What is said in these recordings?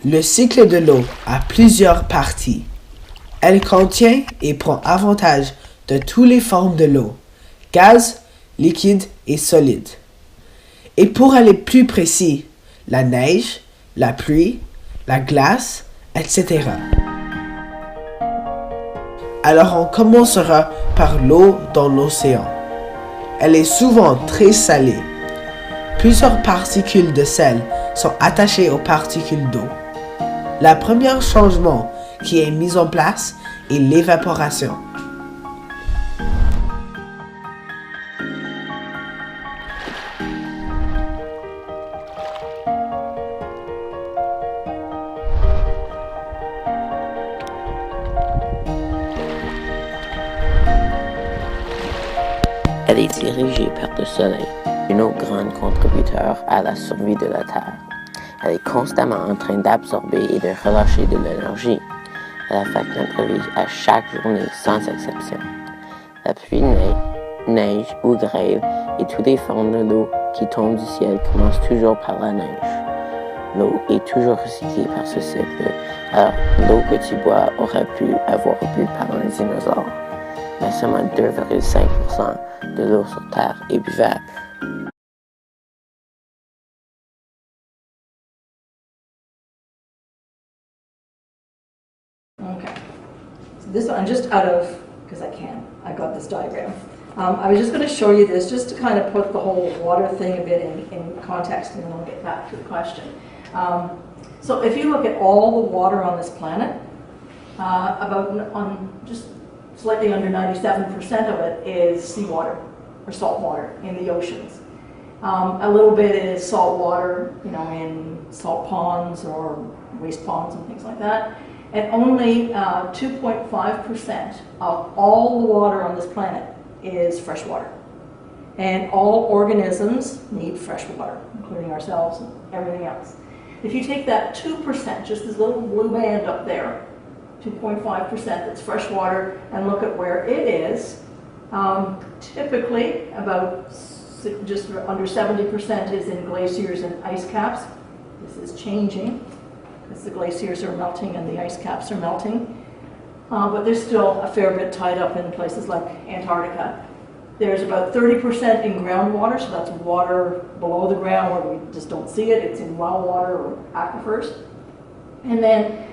Le cycle de l'eau a plusieurs parties. Elle contient et prend avantage de toutes les formes de l'eau, gaz, liquide et solide. Et pour aller plus précis, la neige, la pluie, la glace, etc. Alors on commencera par l'eau dans l'océan. Elle est souvent très salée. Plusieurs particules de sel sont attachées aux particules d'eau. Le premier changement qui est mis en place est l'évaporation. Elle est dirigée par le Soleil, un autre grand contributeur à la survie de la Terre. Elle est constamment en train d'absorber et de relâcher de l'énergie. Elle affecte notre vie à chaque journée sans exception. La pluie, neige ou grêle et toutes les formes de l'eau qui tombent du ciel commencent toujours par la neige. L'eau est toujours recyclée par ce cycle, alors l'eau que tu bois aurait pu avoir bu par un dinosaure. Mais seulement 2,5% de l'eau sur Terre est buvable. Okay, so this one, I'm just out of, because I got this diagram. I was just going to show you this just to kind of put the whole water thing a bit in context, and then we'll get back to the question. So if you look at all the water on this planet, just slightly under 97% of it is seawater or salt water in the oceans. A little bit is salt water, in salt ponds or waste ponds and things like that. And only 2.5% of all the water on this planet is fresh water. And all organisms need fresh water, including ourselves and everything else. If you take that 2%, just this little blue band up there, 2.5% that's fresh water, and look at where it is, typically about just under 70% is in glaciers and ice caps. This is changing because the glaciers are melting and the ice caps are melting. But there's still a fair bit tied up in places like Antarctica. There's about 30% in groundwater, so that's water below the ground where we just don't see it. It's in well water or aquifers. And then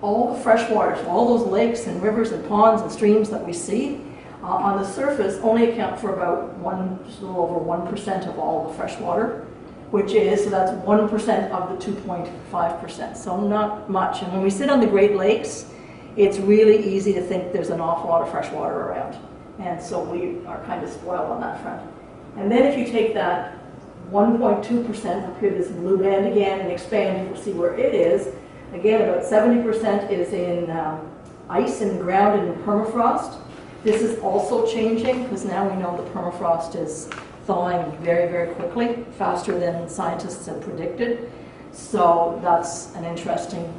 all the fresh water, so all those lakes and rivers and ponds and streams that we see on the surface only account for about just a little over 1% of all the fresh water, so that's 1% of the 2.5%, so not much. And when we sit on the Great Lakes, it's really easy to think there's an awful lot of fresh water around. And so we are kind of spoiled on that front. And then if you take that 1.2%, up here this blue band again, and expand, you'll see where it is. Again, about 70% is in ice in the ground and in permafrost. This is also changing because now we know the permafrost is thawing very, very quickly, faster than scientists have predicted. So that's an interesting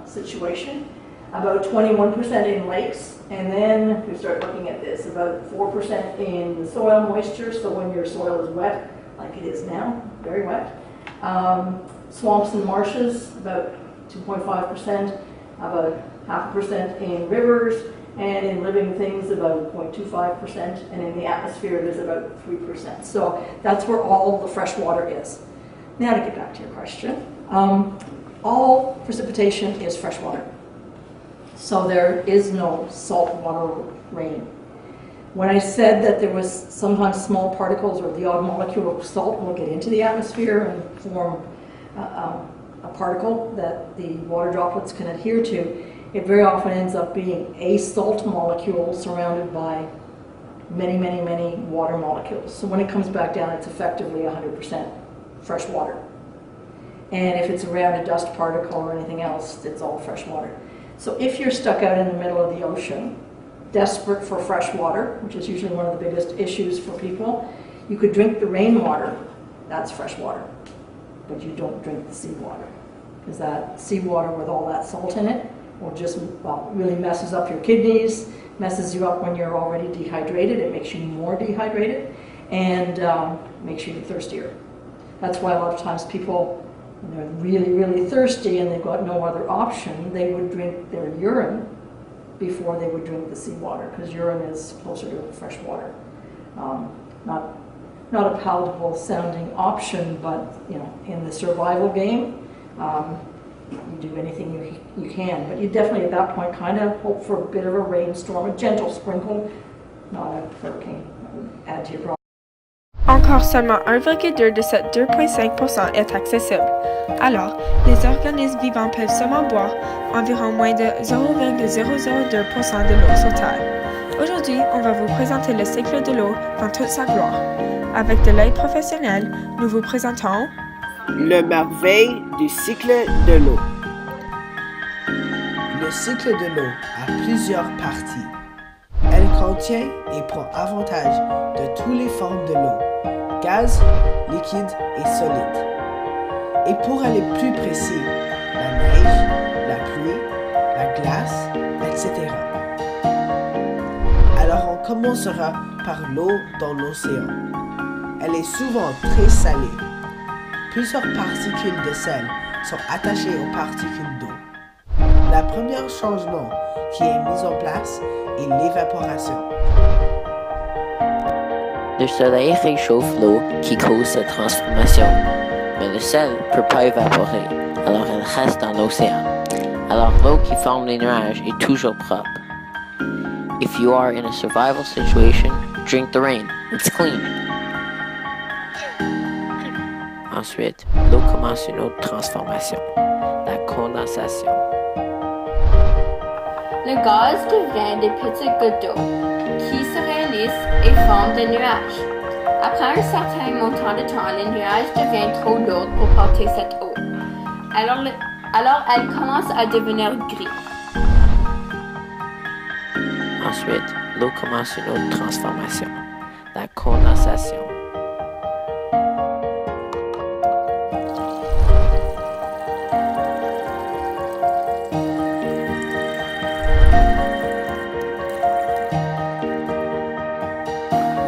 situation. About 21% in lakes, and then if we start looking at this, about 4% in the soil moisture, so when your soil is wet, like it is now, very wet. Swamps and marshes, about 2.5%, about 0.5% in rivers, and in living things about 0.25%, and in the atmosphere there's about 3%. So that's where all the fresh water is. Now to get back to your question, all precipitation is fresh water. So there is no saltwater rain. When I said that there was sometimes small particles or the odd molecule of salt will get into the atmosphere and form a particle that the water droplets can adhere to, it very often ends up being a salt molecule surrounded by many, many, many water molecules. So when it comes back down, it's effectively 100% fresh water. And if it's around a dust particle or anything else, it's all fresh water. So if you're stuck out in the middle of the ocean, desperate for fresh water, which is usually one of the biggest issues for people, you could drink the rainwater, that's fresh water, but you don't drink the seawater, because that seawater with all that salt in it will just, really messes up your kidneys, messes you up when you're already dehydrated, it makes you more dehydrated, and makes you thirstier. That's why a lot of times people and they're really, really thirsty and they've got no other option, they would drink their urine before they would drink the seawater, because urine is closer to fresh water. Not a palatable sounding option, but in the survival game, you do anything you can. But you definitely at that point kind of hope for a bit of a rainstorm, a gentle sprinkle, not a hurricane. That would add to your problem. Encore seulement 1,2 de cette 2,5% est accessible. Alors, les organismes vivants peuvent seulement boire environ moins de 0,002% de l'eau sur Terre. Aujourd'hui, on va vous présenter le cycle de l'eau dans toute sa gloire. Avec de l'œil professionnel, nous vous présentons le Merveille du Cycle de l'eau. Le cycle de l'eau a plusieurs parties. Elle contient et prend avantage de toutes les formes de l'eau, gaz, liquide et solide. Et pour aller plus précis, la neige, la pluie, la glace, etc. Alors on commencera par l'eau dans l'océan. Elle est souvent très salée. Plusieurs particules de sel sont attachées aux particules d'eau. Le premier changement qui est mis en place est l'évaporation. Le soleil réchauffe l'eau qui cause cette transformation, mais le sel ne peut pas évaporer, alors elle reste dans l'océan. Alors l'eau qui forme les nuages est toujours propre. If you are in a survival situation, drink the rain. It's clean. Ensuite, l'eau commence une autre transformation, la condensation. Le gaz devient des petites gouttes d'eau qui se réunissent et forment des nuages. Après un certain montant de temps, les nuages deviennent trop lourds pour porter cette eau. Alors elles commencent à devenir gris. Ensuite, l'eau commence une autre transformation, la condensation.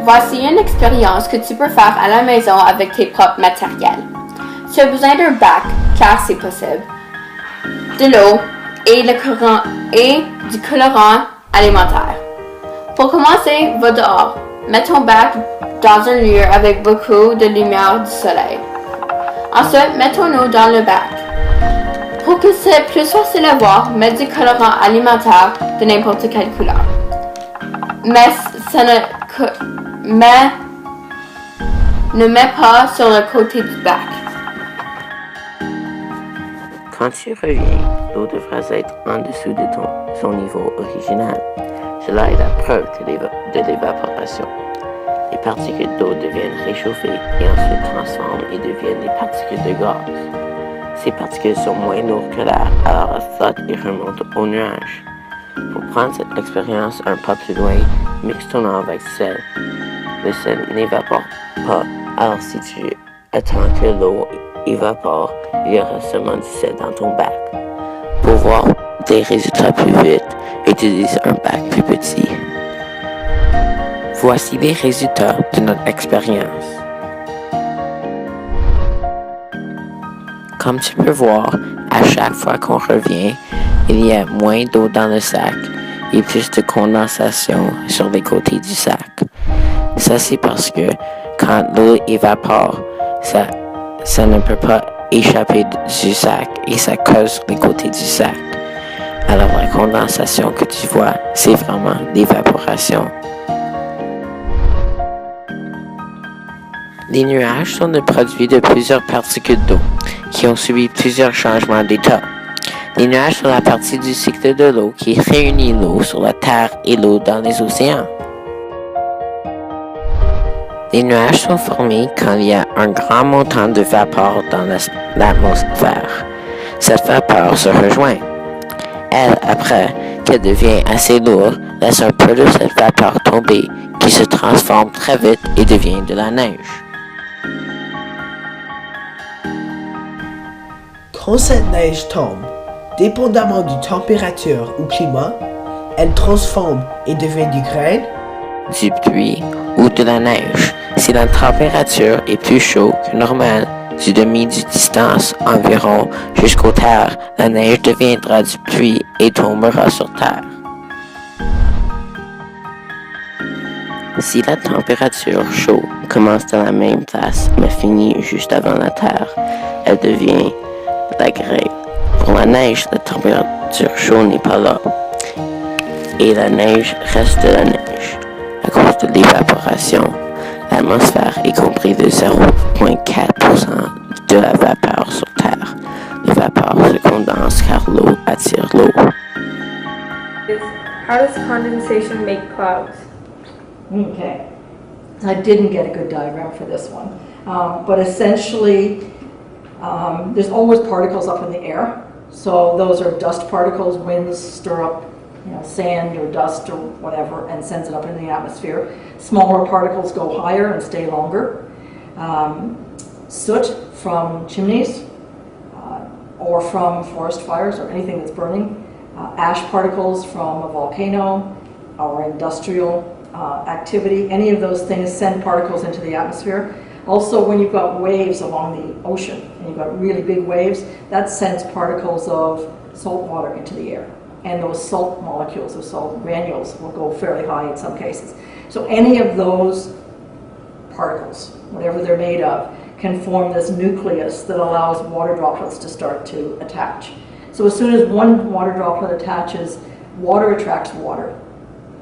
Voici une expérience que tu peux faire à la maison avec tes propres matériels. Tu as besoin d'un bac, car c'est possible, de l'eau et du colorant alimentaire. Pour commencer, va dehors. Mets ton bac dans un lieu avec beaucoup de lumière du soleil. Ensuite, mets ton eau dans le bac. Pour que c'est plus facile à voir, mets du colorant alimentaire de n'importe quelle couleur. Mais ne mets pas sur le côté du bac. Quand tu reviens, l'eau devra être en dessous de son niveau original. Cela est la preuve de l'évaporation. Les particules d'eau deviennent réchauffées et ensuite transforment et deviennent des particules de gaz. Ces particules sont moins lourdes que l'air, alors elles flottent et remontent aux nuages. Pour prendre cette expérience un pas plus loin, mixe ton eau avec du sel. Le sel n'évapore pas, alors si tu attends que l'eau évapore, il y aura seulement du sel dans ton bac. Pour voir des résultats plus vite, utilise un bac plus petit. Voici les résultats de notre expérience. Comme tu peux voir, à chaque fois qu'on revient, il y a moins d'eau dans le sac et plus de condensation sur les côtés du sac. Ça, c'est parce que quand l'eau évapore, ça ne peut pas échapper du sac et ça cause les côtés du sac. Alors la condensation que tu vois, c'est vraiment l'évaporation. Les nuages sont le produit de plusieurs particules d'eau qui ont subi plusieurs changements d'état. Les nuages sont la partie du cycle de l'eau qui réunit l'eau sur la terre et l'eau dans les océans. Les nuages sont formés quand il y a un grand montant de vapeur dans l'atmosphère. Cette vapeur se rejoint. Elle, après qu'elle devient assez lourde, laisse un peu de cette vapeur tomber qui se transforme très vite et devient de la neige. Quand cette neige tombe, dépendamment de température ou climat, elle transforme et devient du grain, du pluie ou de la neige. Si la température est plus chaude que normale, du demi du distance environ jusqu'aux terres, la neige deviendra du pluie et tombera sur terre. Si la température chaude commence dans la même place mais finit juste avant la terre, elle devient la grêle. Pour la neige, la température chaude n'est pas là et la neige reste de la neige. À cause de l'évaporation, l'atmosphère est comprise de 0,4% de la vapeur sur Terre. La vapeur se condense car l'eau attire l'eau. How does condensation make clouds? Okay. I didn't get a good diagram for this one. But essentially, there's always particles up in the air. So those are dust particles. Winds stir up sand or dust or whatever and sends it up in the atmosphere. Smaller particles go higher and stay longer. Soot from chimneys or from forest fires or anything that's burning. Ash particles from a volcano or industrial activity. Any of those things send particles into the atmosphere. Also, when you've got waves along the ocean and you've got really big waves, that sends particles of salt water into the air. And those salt molecules or salt granules will go fairly high in some cases. So any of those particles, whatever they're made of, can form this nucleus that allows water droplets to start to attach. So as soon as one water droplet attaches, water attracts water.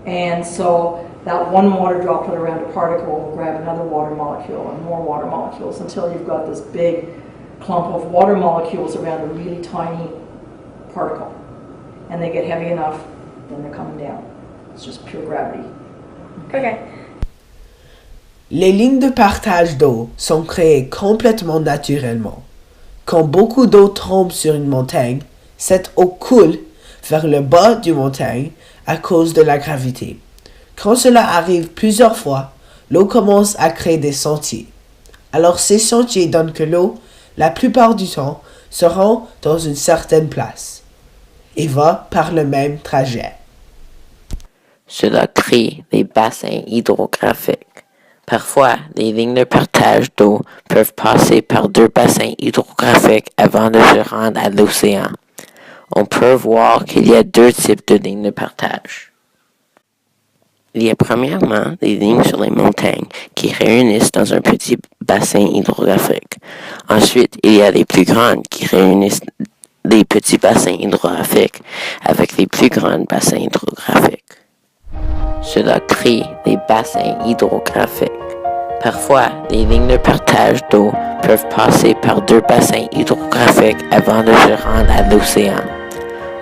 And so that one water droplet around a particle will grab another water molecule and more water molecules until you've got this big clump of water molecules around a really tiny particle. And they get heavy enough, then they're coming down. It's just pure gravity. Okay. Les lignes de partage d'eau sont créées complètement naturellement. Quand beaucoup d'eau tombe sur une montagne, cette eau coule vers le bas du montagne à cause de la gravité. Quand cela arrive plusieurs fois, l'eau commence à créer des sentiers. Alors ces sentiers donnent que l'eau, la plupart du temps, se rend dans une certaine place et va par le même trajet. Cela crée des bassins hydrographiques. Parfois, les lignes de partage d'eau peuvent passer par deux bassins hydrographiques avant de se rendre à l'océan. On peut voir qu'il y a deux types de lignes de partage. Il y a premièrement des lignes sur les montagnes qui réunissent dans un petit bassin hydrographique. Ensuite, il y a les plus grandes qui réunissent des petits bassins hydrographiques avec les plus grands bassins hydrographiques. Cela crée des bassins hydrographiques. Parfois, les lignes de partage d'eau peuvent passer par deux bassins hydrographiques avant de se rendre à l'océan.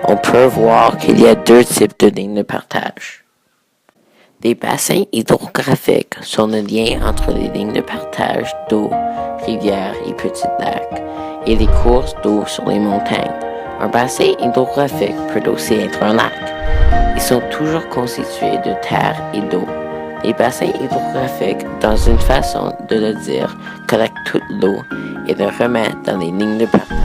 On peut voir qu'il y a deux types de lignes de partage. Les bassins hydrographiques sont le lien entre les lignes de partage d'eau, rivières et petits lacs, et les courses d'eau sur les montagnes. Un bassin hydrographique peut aussi être un lac. Ils sont toujours constitués de terre et d'eau. Les bassins hydrographiques, dans une façon de le dire, collectent toute l'eau et le remettent dans les lignes de partage.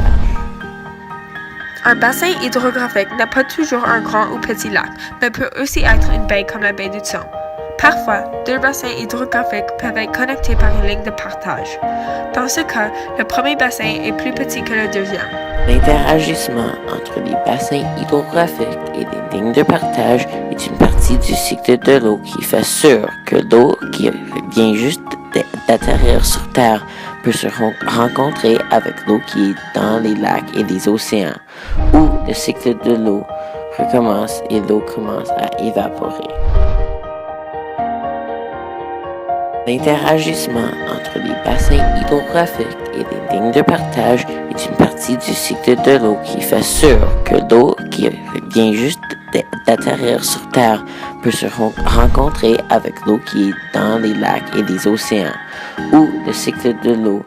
Un bassin hydrographique n'a pas toujours un grand ou petit lac, mais peut aussi être une baie comme la baie du Thon. Parfois, deux bassins hydrographiques peuvent être connectés par une ligne de partage. Dans ce cas, le premier bassin est plus petit que le deuxième. L'interagissement entre les bassins hydrographiques et les lignes de partage est une partie du cycle de l'eau qui fait sûr que l'eau qui vient juste d'atterrir sur Terre peut se rencontrer avec l'eau qui est dans les lacs et les océans, où le cycle de l'eau recommence et l'eau commence à évaporer. L'interagissement entre les bassins hydrographiques et les lignes de partage est une partie du cycle de l'eau qui fait sûr que l'eau qui vient juste d'atterrir sur Terre peut se rencontrer avec l'eau qui est dans les lacs et les océans, où le cycle de l'eau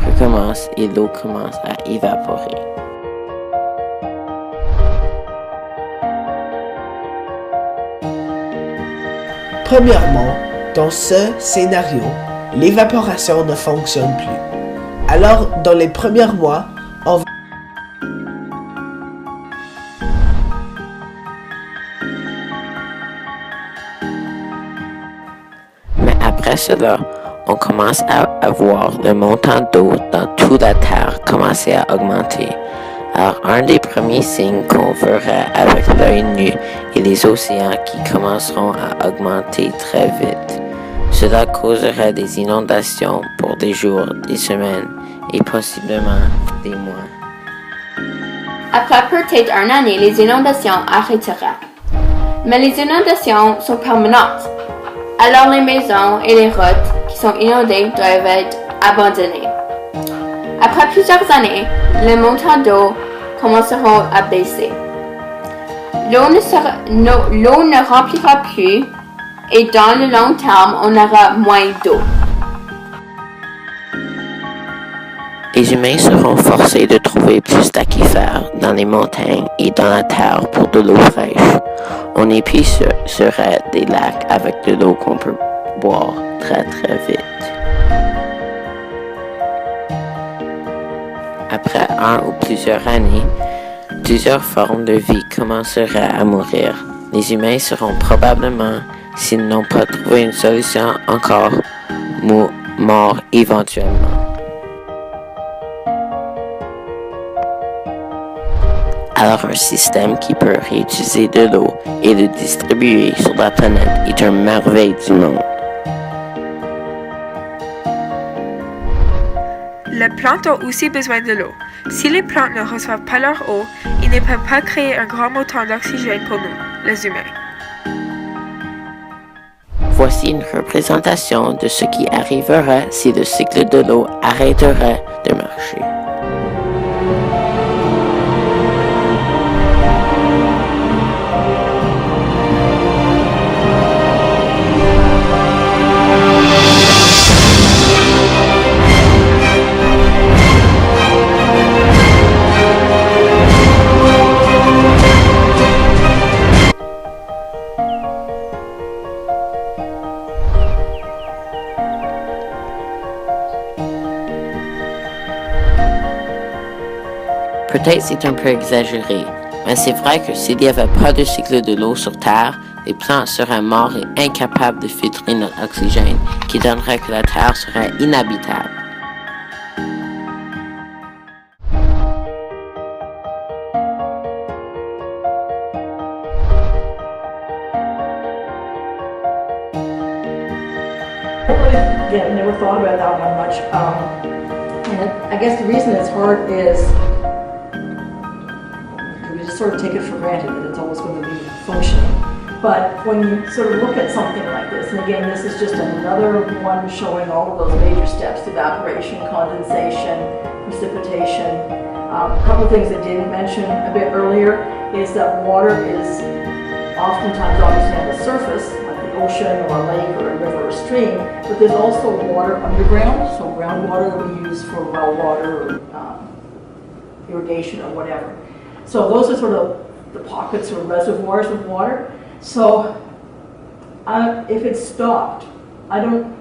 recommence et l'eau commence à évaporer. Premièrement, dans ce scénario, l'évaporation ne fonctionne plus. Alors, dans les premiers mois, Mais après cela, on commence à voir le montant d'eau dans toute la Terre commencer à augmenter. Alors, un des premiers signes qu'on verra avec l'œil nu est les océans qui commenceront à augmenter très vite. Cela causera des inondations pour des jours, des semaines et possiblement des mois. Après peut-être une année, les inondations arrêteront. Mais les inondations sont permanentes. Alors les maisons et les routes qui sont inondées doivent être abandonnées. Après plusieurs années, les montants d'eau commenceront à baisser. L'eau ne remplira plus et dans le long terme, on aura moins d'eau. Les humains seront forcés de trouver plus d'aquifères dans les montagnes et dans la terre pour de l'eau fraîche. On épuisera des lacs avec de l'eau qu'on peut boire très très vite. Après 1 ou plusieurs années, plusieurs formes de vie commenceront à mourir. Les humains seront probablement, s'ils n'ont pas trouvé une solution encore, morts éventuellement. Alors un système qui peut réutiliser de l'eau et le distribuer sur la planète est une merveille du monde. Les plantes ont aussi besoin de l'eau. Si les plantes ne reçoivent pas leur eau, ils ne peuvent pas créer un grand montant d'oxygène pour nous, les humains. Voici une représentation de ce qui arrivera si le cycle de l'eau arrêtera de marcher. Peut-être c'est un peu exagéré, mais c'est vrai que s'il n'y avait pas de cycle de l'eau sur Terre, les plantes seraient mortes et incapables de filtrer notre oxygène, qui donnerait que la Terre serait inhabitable. Again, never thought about that one much. And I guess the reason it's hard is we just sort of take it for granted that it's always going to be functioning. But when you sort of look at something like this, and again, this is just another one showing all of those major steps: evaporation, condensation, precipitation. A couple of things I didn't mention a bit earlier is that water is oftentimes obviously on the surface, ocean or a lake or a river or stream, but there's also water underground, so groundwater that we use for well water or irrigation or whatever. So those are sort of the pockets or reservoirs of water. So if it stopped, I don't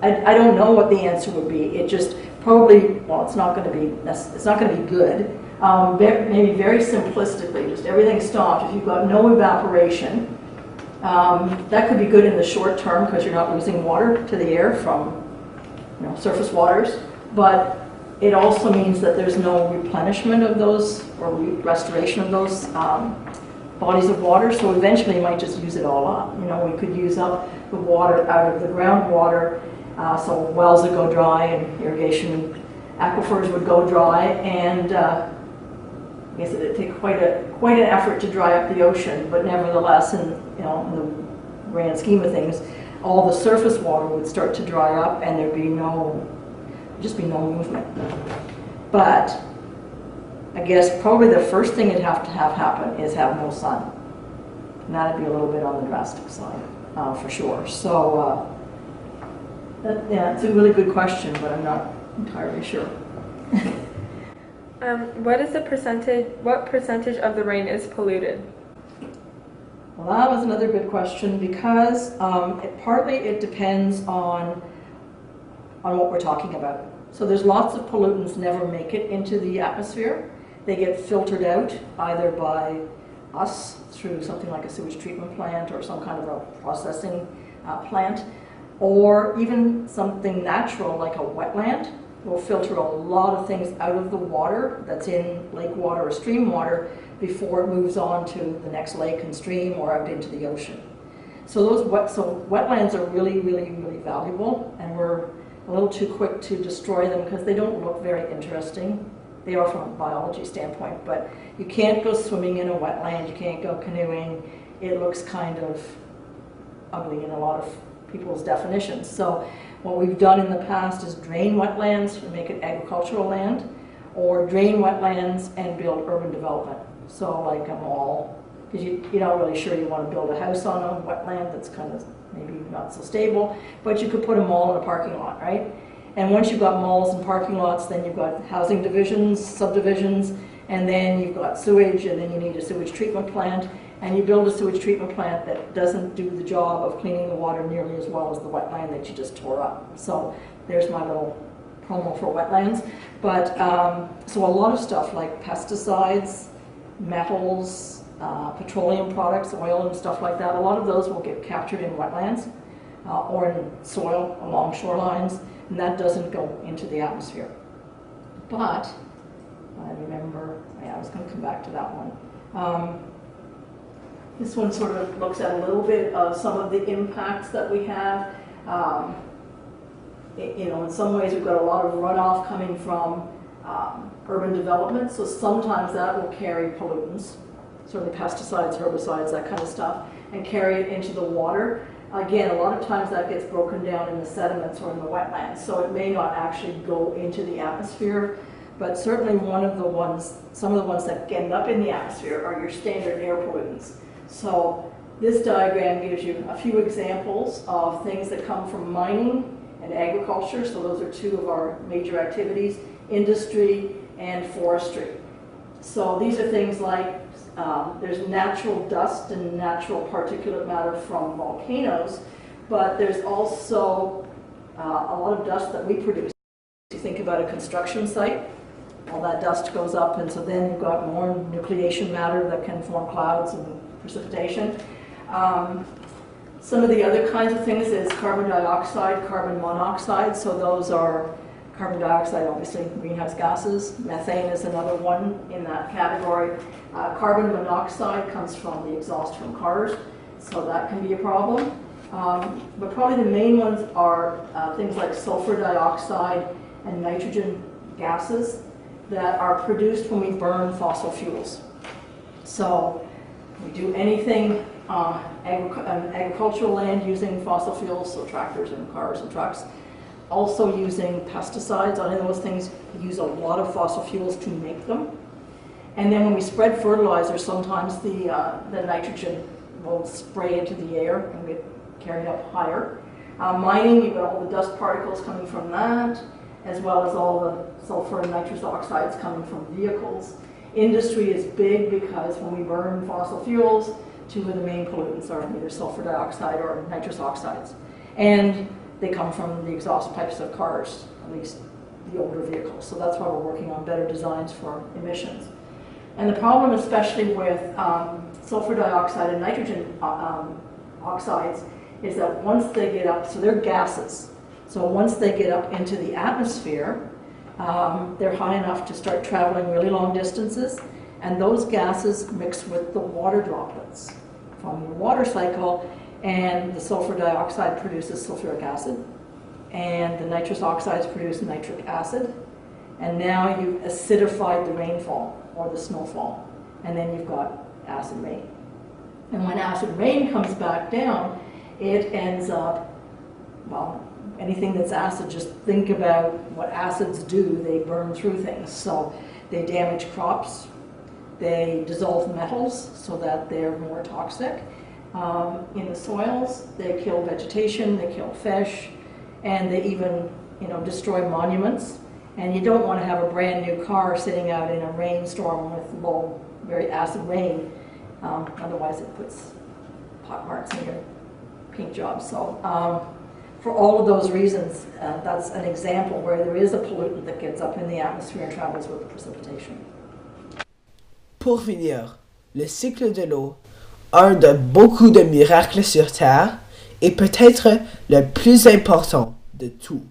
know what the answer would be. It just probably, well, it's not going to be good. Maybe very simplistically, just everything stopped. If you've got no evaporation, that could be good in the short term because you're not losing water to the air from surface waters, but it also means that there's no replenishment of those or restoration of those bodies of water, so eventually you might just use it all up. We could use up the water out of the groundwater, so wells would go dry and irrigation aquifers would go dry, and I guess it'd take quite an effort to dry up the ocean, but nevertheless, in the grand scheme of things, all the surface water would start to dry up, and there'd be no movement. But I guess probably the first thing it'd have to have happen is have no sun, and that'd be a little bit on the drastic side, for sure. So it's a really good question, but I'm not entirely sure. What percentage of the rain is polluted? Well, that was another good question because partly it depends on what we're talking about. So there's lots of pollutants never make it into the atmosphere. They get filtered out either by us through something like a sewage treatment plant or some kind of a processing plant. or even something natural like a wetland will filter a lot of things out of the water that's in lake water or stream water before it moves on to the next lake and stream or out into the ocean. So wetlands are really, really, really valuable, and we're a little too quick to destroy them because they don't look very interesting. They are from a biology standpoint, but you can't go swimming in a wetland, you can't go canoeing. It looks kind of ugly in a lot of people's definitions. So what we've done in the past is drain wetlands and make it agricultural land, or drain wetlands and build urban development. So like a mall, because you're not really sure you want to build a house on a wetland that's kind of maybe not so stable, but you could put a mall in a parking lot, right? And once you've got malls and parking lots, then you've got housing divisions, subdivisions, and then you've got sewage, and then you need a sewage treatment plant, and you build a sewage treatment plant that doesn't do the job of cleaning the water nearly as well as the wetland that you just tore up. So there's my little promo for wetlands. But so a lot of stuff like pesticides, metals, petroleum products, oil and stuff like that, a lot of those will get captured in wetlands or in soil along shorelines, and that doesn't go into the atmosphere. But I remember, I was going to come back to that one. This one sort of looks at a little bit of some of the impacts that we have. In some ways we've got a lot of runoff coming from urban development, so sometimes that will carry pollutants, certainly pesticides, herbicides, that kind of stuff, and carry it into the water. Again, a lot of times that gets broken down in the sediments or in the wetlands, so it may not actually go into the atmosphere, but certainly some of the ones that end up in the atmosphere are your standard air pollutants. So this diagram gives you a few examples of things that come from mining and agriculture, so those are two of our major activities, industry and forestry. So these are things like there's natural dust and natural particulate matter from volcanoes, but there's also a lot of dust that we produce. If you think about a construction site, all that dust goes up, and so then you've got more nucleation matter that can form clouds and precipitation. Some of the other kinds of things is carbon dioxide, carbon monoxide, so those are carbon dioxide, obviously greenhouse gases. Methane is another one in that category. Carbon monoxide comes from the exhaust from cars, so that can be a problem. But probably the main ones are things like sulfur dioxide and nitrogen gases that are produced when we burn fossil fuels. So we do anything on agricultural land using fossil fuels, so tractors and cars and trucks. Also using pesticides on those things, we use a lot of fossil fuels to make them. And then when we spread fertilizer, sometimes the nitrogen will spray into the air and get carried up higher. Mining, you've got all the dust particles coming from that, as well as all the sulfur and nitrous oxides coming from vehicles. Industry is big because when we burn fossil fuels, two of the main pollutants are either sulfur dioxide or nitrous oxides. And they come from the exhaust pipes of cars, at least the older vehicles. So that's why we're working on better designs for emissions. And the problem, especially with sulfur dioxide and nitrogen oxides, is that once they get up, so they're gases. So once they get up into the atmosphere, they're high enough to start traveling really long distances, and those gases mix with the water droplets from your water cycle, and the sulfur dioxide produces sulfuric acid, and the nitrous oxides produce nitric acid, and now you've acidified the rainfall or the snowfall, and then you've got acid rain. And when acid rain comes back down, it ends up, well, anything that's acid, just think about what acids do. They burn through things. So they damage crops, they dissolve metals so that they're more toxic. In the soils, they kill vegetation, they kill fish, and they even, destroy monuments. And you don't want to have a brand new car sitting out in a rainstorm with low, very acid rain. Otherwise it puts pot marks in your paint job. So for all of those reasons, that's an example where there is a pollutant that gets up in the atmosphere and travels with the precipitation. Pour finir, le cycle de l'eau, un de beaucoup de miracles sur Terre, est peut-être le plus important de tout.